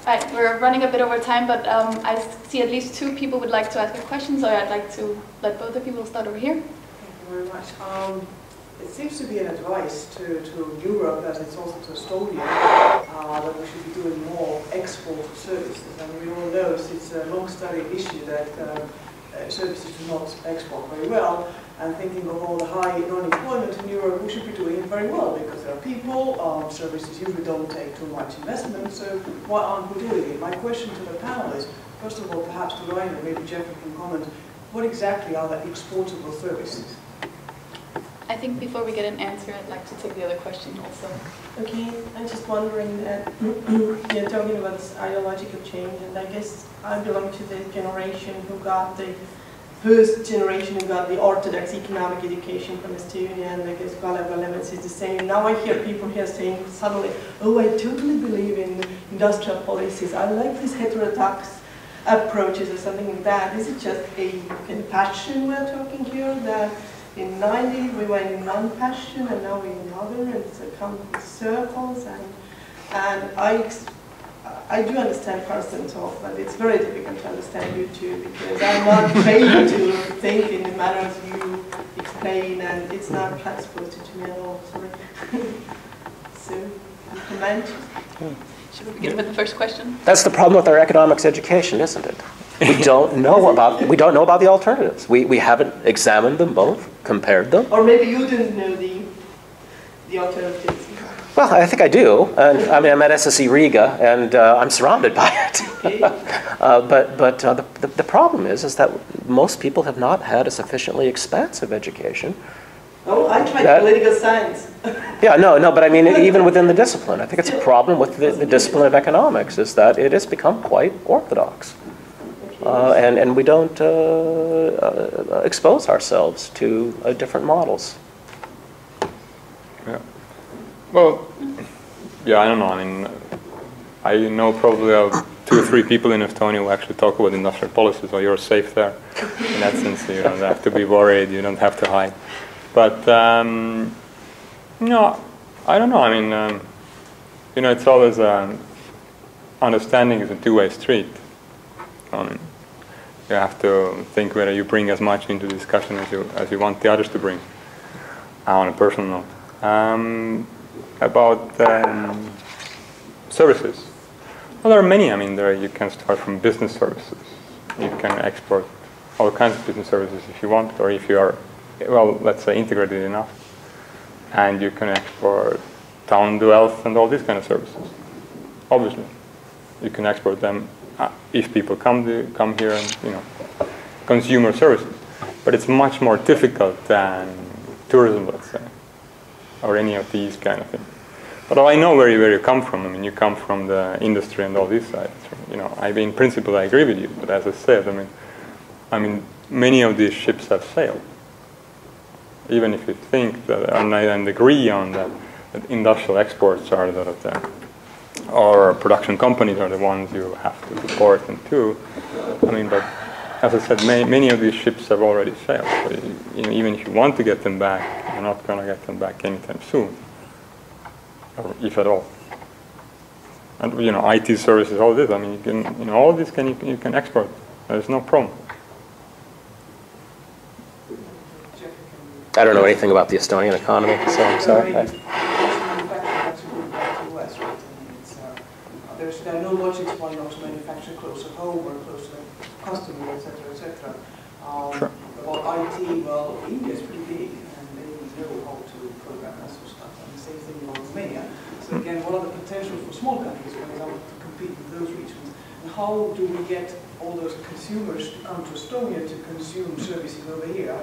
Right, we're running a bit over time, but I see at least 2 people would like to ask a question, so I'd like to let both of you start over here. Thank you very much. It seems to be an advice to Europe, and it's also to Estonia, that we should be doing more export of services. And we all know it's a long-studied issue that services do not export very well. And thinking of all the high unemployment in Europe, we should be doing it very well because there are people, services usually don't take too much investment, so why aren't we doing it? My question to the panel is, first of all, perhaps to Rainer, maybe Jeffrey can comment, what exactly are the exportable services? I think before we get an answer, I'd like to take the other question also. Okay, I'm just wondering that you're talking about this ideological change, and I guess I belong to the generation who got the first generation who got the orthodox economic education from Estonia, and I guess Kalev is the same. Now I hear people here saying suddenly, oh, I totally believe in industrial policies. I like these heterodox approaches or something like that. Is it just a kind of passion we're talking here, that in 90 we were in one passion and now we're in another, and it's a kind of circles, and I do understand Karsten talk, but it's very difficult to understand you too, because I'm not trained to think in the manners you explain, and it's not transposed to me at all. Sorry. So, comment? Should we begin with the first question? That's the problem with our economics education, isn't it? We don't know about the alternatives. We haven't examined them both, compared them. Or maybe you didn't know the alternatives. Well, I think I do. And I mean, I'm at SSE Riga, and I'm surrounded by it. Okay. But the problem is that most people have not had a sufficiently expansive education. Oh, I tried political science. Yeah, no, but I mean, even within the discipline, I think it's a problem with the discipline of economics, is that it has become quite orthodox. And we don't expose ourselves to different models. Yeah. Well, yeah, I don't know. I mean, I know probably 2 or 3 people in Estonia who actually talk about industrial policy, so you're safe there. In that sense, you don't have to be worried, you don't have to hide. But, no, I don't know. I mean, you know, it's always, understanding is a two-way street. I mean, you have to think whether you bring as much into the discussion as you want the others to bring, on a personal note. About services. Well, there are many. I mean, you can start from business services. You can export all kinds of business services if you want, or if you are, well, let's say, integrated enough. And you can export town wealth and all these kind of services. Obviously, you can export them if people come here and consumer services. But it's much more difficult than tourism, let's say, or any of these kind of things. But I know where you come from. I mean, you come from the industry and all these sides. In principle, I agree with you. But as I said, I mean, many of these ships have sailed. Even if you think that, and agree on that industrial exports are or production companies are the ones you have to support and to. I mean, but as I said, many of these ships have already sailed. So even if you want to get them back, you're not going to get them back anytime soon, or if at all. And IT services, all this. I mean, you can, all this you can export. There's no problem. I don't know anything about the Estonian economy, so I'm sorry. There are no logics why not to manufacture close to home or close to the customer, etc., etc. Sure. About IT, well, India is pretty big, and they know how to program that sort of stuff. And the same thing in Romania. So again, what are the potential for small countries, for example, to compete with those regions? And how do we get all those consumers to come to Estonia to consume services over here?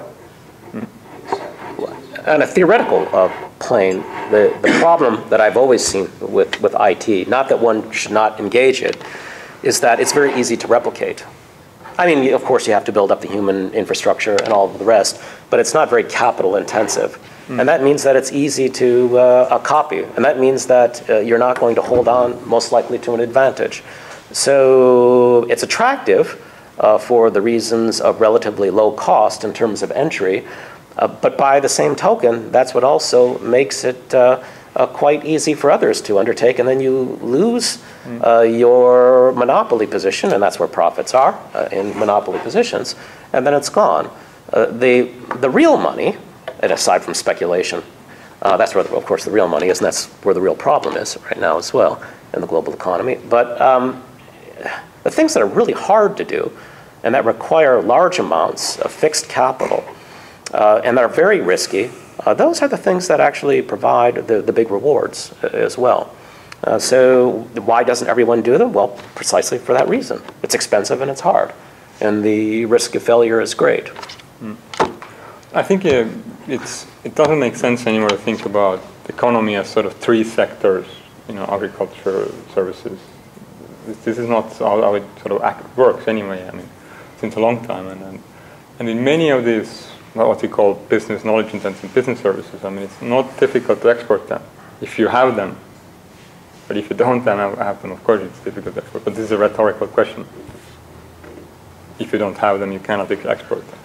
On a theoretical plane, the problem that I've always seen with IT, not that one should not engage it, is that it's very easy to replicate. I mean, of course, you have to build up the human infrastructure and all of the rest, but it's not very capital intensive. And that means that it's easy to copy, and that means that you're not going to hold on, most likely, to an advantage. So it's attractive for the reasons of relatively low cost in terms of entry, but by the same token, that's what also makes it quite easy for others to undertake, and then you lose your monopoly position, and that's where profits are in monopoly positions, and then it's gone. The real money, and aside from speculation, that's where, of course, the real money is, and that's where the real problem is right now as well in the global economy. But the things that are really hard to do and that require large amounts of fixed capital and that are very risky, those are the things that actually provide the big rewards as well. So why doesn't everyone do them? Well, precisely for that reason. It's expensive and it's hard, and the risk of failure is great. I think it doesn't make sense anymore to think about the economy as sort of three sectors, agriculture, services. This is not how it sort of works anyway. I mean, since a long time, and in many of these what we call business knowledge intensive business services, I mean, it's not difficult to export them if you have them. But if you don't have them, of course it's difficult to export. But this is a rhetorical question. If you don't have them, you cannot export them.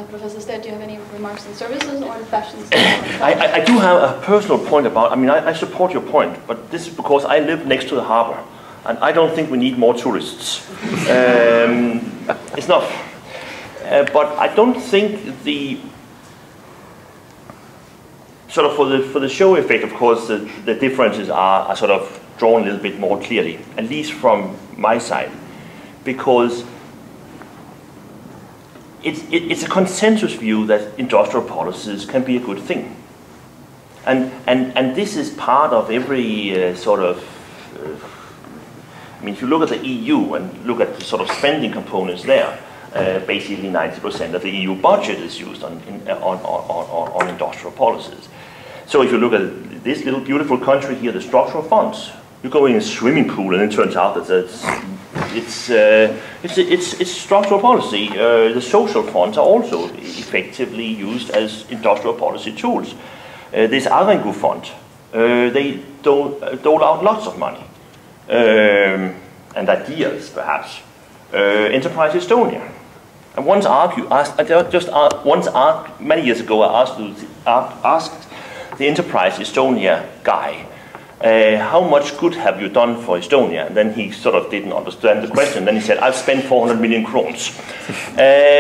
Professor Staehr, do you have any remarks on services or on fashions? I do have a personal point about, I support your point, but this is because I live next to the harbor, and I don't think we need more tourists. It's not. But I don't think the sort of for the show effect, of course, the differences are sort of drawn a little bit more clearly, at least from my side, because it's a consensus view that industrial policies can be a good thing, and this is part of every sort of. If you look at the EU and look at the sort of spending components there. Basically 90% of the EU budget is used on industrial policies. So if you look at this little beautiful country here, the structural funds, you go in a swimming pool and it turns out that it's structural policy. The social funds are also effectively used as industrial policy tools. This Arengu fund, they dole out lots of money and ideas perhaps. Enterprise Estonia. And many years ago, I asked the Enterprise Estonia guy, how much good have you done for Estonia? And then he sort of didn't understand the question. Then he said, I've spent 400 million crowns.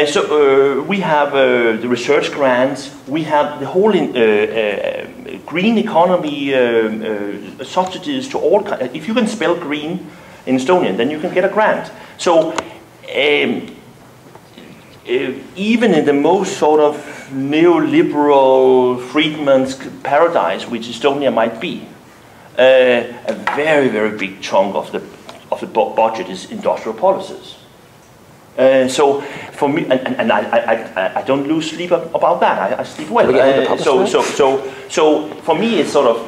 So we have the research grants, we have the whole green economy subsidies to all kinds. If you can spell green in Estonian, then you can get a grant. So even in the most sort of neoliberal Friedman's paradise, which Estonia might be, a very, very big chunk of the budget is industrial policies. So for me, and I don't lose sleep about that. I sleep well. So for me, it's sort of.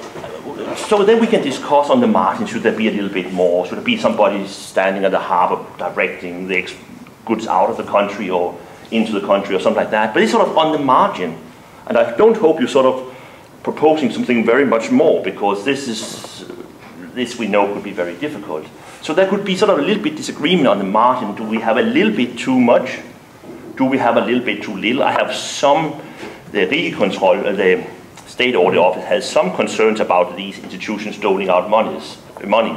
So then we can discuss on the margin, should there be a little bit more? Should there be somebody standing at the harbor directing the goods out of the country or into the country or something like that? But it's sort of on the margin. And I don't hope you're sort of proposing something very much more, because this we know could be very difficult. So there could be sort of a little bit disagreement on the margin. Do we have a little bit too much? Do we have a little bit too little? I have the Rigskontroll, the State Audit Office has some concerns about these institutions doling out money,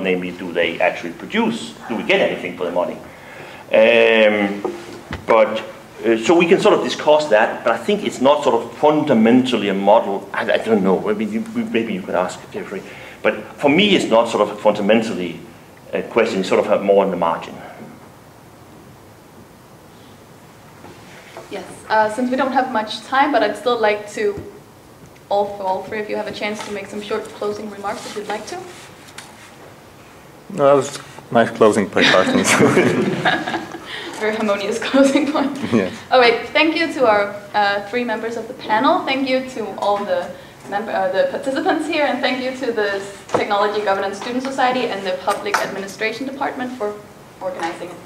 namely, do they actually produce? Do we get anything for the money? So we can sort of discuss that, but I think it's not sort of fundamentally a model. I don't know, maybe you could ask Jeffrey. But for me, it's not sort of fundamentally a question, it's sort of more on the margin. Yes, since we don't have much time, but I'd still like to, all three of you have a chance to make some short closing remarks if you'd like to. No, that was a nice closing point, Karsten. Very harmonious closing point. Yes. All right, thank you to our three members of the panel. Thank you to all the participants here, and thank you to the Technology Governance Student Society and the Public Administration Department for organizing it.